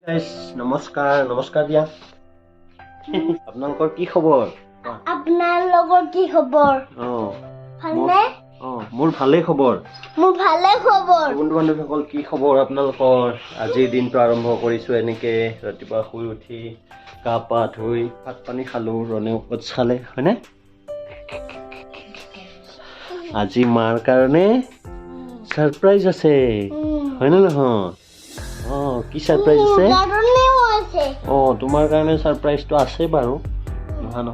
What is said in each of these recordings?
guys নমস্কাৰ নমস্কাৰ দিয়া আপোনালোকৰ কি খবৰ আপোনাৰ লগৰ কি খবৰ ভালনে মোৰ ভালেই খবৰ বন্ধু বান্ধৱীসকল কি খবৰ আপোনালোকৰ আজিৰ দিনটো আৰম্ভ কৰিছো এনেকে ৰাতিপুৱা শুই উঠি গা পা ধুই ভাত পানী খালো ৰণেও ওটছ খালে হয়নে আজি মাৰ কাৰণে সাৰপ্ৰাইজ আছে হয়নে নহয় কি সাৰপ্ৰাইজ আছে তোমাৰ কাৰণে সাৰপ্ৰাইজটো আছে বাৰু নহয়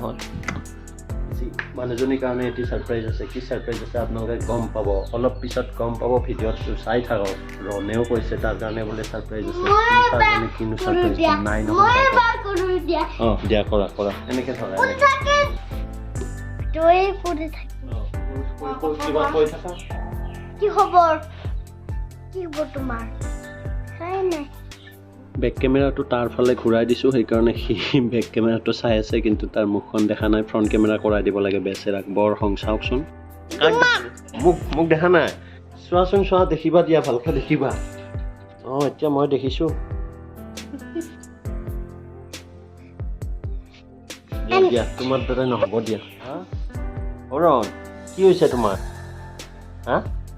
মানুহজনীৰ কাৰণে এটি সাৰপ্ৰাইজ আছে কি সাৰপ্ৰাইজ আছে আপোনালোকে গম পাব অলপ পিছত গম পাব ভিডিঅ'টো চাই থাকক ৰণেও কৈছে তাৰ কাৰণে বোলে সাৰপ্ৰাইজ আছে কিনো সাৰপ্ৰাইজ নাই নহয় দিয়া কৰা এনেকে ধৰা কি খবৰ তোমাৰ বেক কেমেৰাটো তাৰ ফালে ঘূৰাই দিছোঁ সেইকাৰণে সি বেক কেমেৰাটো চাই আছে কিন্তু তাৰ মুখখন দেখা নাই ফ্ৰণ্ট কেমেৰা কৰাই দিব লাগে বেচেৰাক বৰ হং চাওকচোন মোক দেখা নাই চোৱা দেখিবা দিয়া ভালকৈ দেখিবা এতিয়া মই দেখিছোঁ দিয়া তোমাৰ দৰে নহ'ব দিয়া অৰণ কি হৈছে তোমাৰ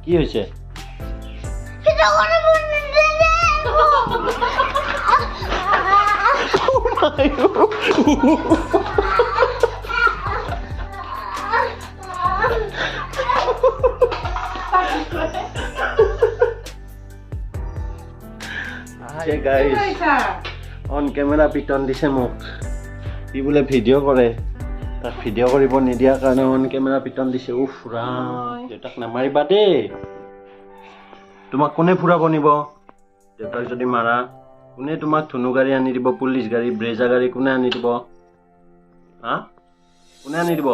কি হৈছে অন কেমেৰা পিটন দিছে মোক সি বোলে ভিডিঅ' কৰে তাক ভিডিঅ' কৰিব নিদিয়াৰ কাৰণে অন কেমেৰা পিটন দিছে উফ ৰাম দেউতাক নামাৰিবা দেই তোমাক কোনে ফুৰাব নিব দেউতাক যদি মাৰা কোনে তোমাক ধুনু গাড়ী আনি দিব পুলিচ গাড়ী ব্ৰেজা গাড়ী কোনে আনি দিব কোনে আনি দিব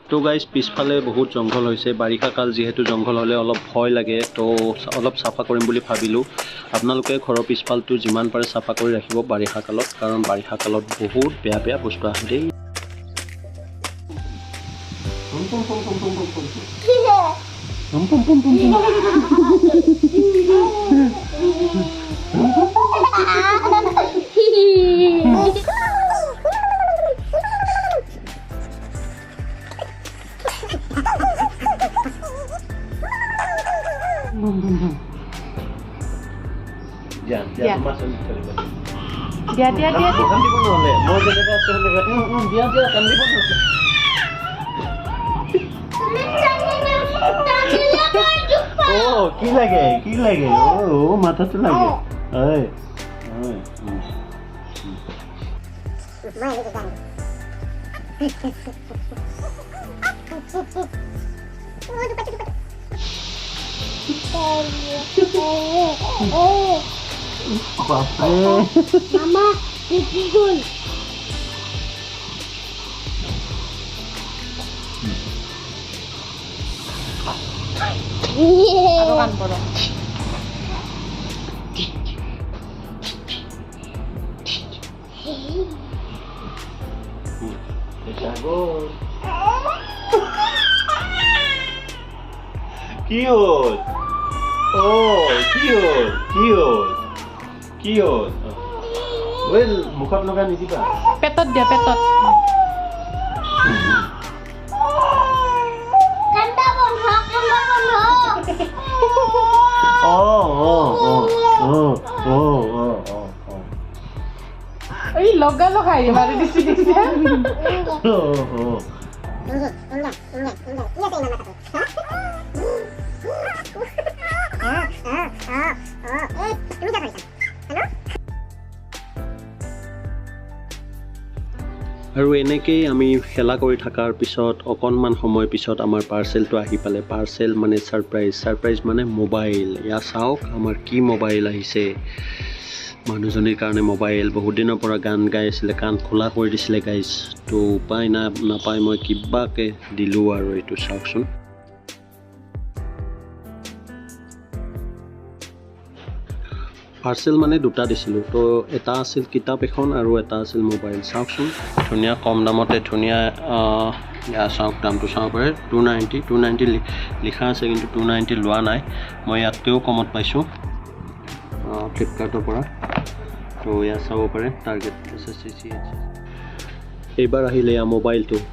তো গাইজ পিছফালে বহুত জংঘল হৈছে বাৰিষা কাল যিহেতু জংঘল হ'লে অলপ ভয় লাগে তো অলপ চাফা কৰিম বুলি ভাবিলোঁ আপোনালোকে ঘৰৰ পিছফালটো যিমান পাৰে চাফা কৰি ৰাখিব বাৰিষা কালত কাৰণ বাৰিষা কালত বহুত বেয়া বস্তু আহে দেই কি লাগে মাথাটো লাগে মামা দেখি গ'ল কি হ'ল মুখত লগা নিদিবা পেটত দিয়া পেটত এই লগা লগাই মাৰি দিছি আৰু এনেকেই আমি খেলা কৰি থকাৰ পিছত অকণমান সময় পিছত আমাৰ পাৰ্চেলটো আহি পালে পাৰ্চেল মানে ছাৰপ্ৰাইজ মানে মোবাইল এয়া চাওক আমাৰ কি মোবাইল আহিছে মানুহজনীৰ কাৰণে মোবাইল বহুত দিনৰ পৰা গান গাই আছিলে কাণ খোলা কৰি দিছিলে গাইজ তো উপায় নাপায় মই কিবাকে দিলোঁ আৰু এইটো চাওকচোন পাৰ্চেল মানে দুটা দিছিলোঁ তো এটা আছিল কিতাপ এখন আৰু এটা আছিল মোবাইল চাওকচোন ধুনীয়া কম দামতে ধুনীয়া চাওক দামটো চাব পাৰে 290 লিখা আছে কিন্তু 290 লোৱা নাই মই ইয়াতকৈও কমত পাইছোঁ ফ্লিপকাৰ্টৰ পৰা তো এয়া চাব পাৰে টাৰ্গেট SSCC এইবাৰ আহিলে এয়া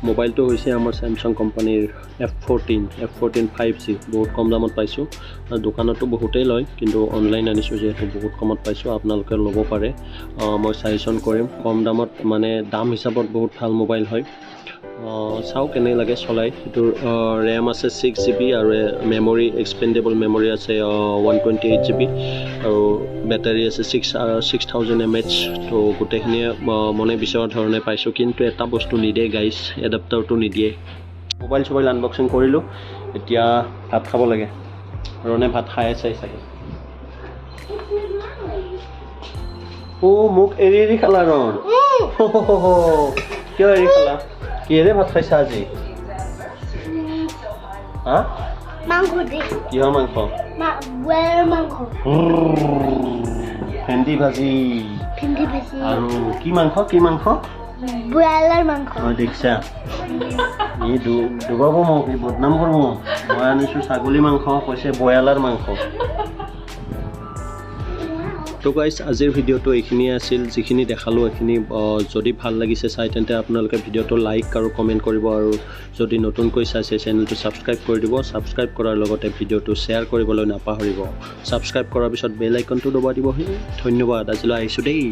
মোবাইলটো হৈছে আমাৰ চেমচাং কোম্পানীৰ F14 5G বহুত কম দামত পাইছোঁ আৰু দোকানতো বহুতেই লয় কিন্তু অনলাইন আনিছোঁ যিহেতু বহুত কমত পাইছোঁ আপোনালোকে ল'ব পাৰে মই ছাজেশ্যন কৰিম কম দামত মানে দাম হিচাপত বহুত ভাল মোবাইল হয় চাও কেনে লাগে চলাই এটোৰ RAM আছে 6GB আৰু মেমৰি এক্সপেন্ডেবল মেমৰি আছে 128GB আৰু বেটাৰি আছে 6000 mAh তো গোটেইখিনি মনে বিচৰা ধৰণে পাইছোঁ কিন্তু এটা বস্তু নিদিয়ে গাইছ এডাপ্টাৰটো নিদিয়ে মোবাইল আনবক্সিং কৰিলোঁ এতিয়া ভাত খাব লাগে ৰনে ভাত খাই আছে চাগে মোক এৰি খালা ৰন কিয় এৰি খালা কিহেৰে ভাত খাইছা আজি হা মাংস দি কিহৰ মাংস ব্ৰইলাৰ মাংস ভেন্দি ভাজি আৰু কি মাংস ব্ৰইলাৰ মাংস দেখিছা এই ডুবাব মোক এই বদনাম কৰিব মই আনিছোঁ ছাগলী মাংস কৈছে ব্ৰইলাৰ মাংস তো গাইছ আজিৰ ভিডিঅ'টো এইখিনিয়ে আছিল যিখিনি দেখালোঁ এইখিনি যদি ভাল লাগিছে চাই তেন্তে আপোনালোকে ভিডিঅ'টো লাইক আৰু কমেণ্ট কৰিব আৰু যদি নতুনকৈ চাইছে চেনেলটো ছাবস্ক্ৰাইব কৰি দিব ছাবস্ক্ৰাইব কৰাৰ লগতে ভিডিঅ'টো শ্বেয়াৰ কৰিবলৈ নাপাহৰিব ছাবস্ক্ৰাইব কৰাৰ পিছত বেল আইকনটো দবাই দিবহি ধন্যবাদ আজিলৈ আহিছোঁ দেই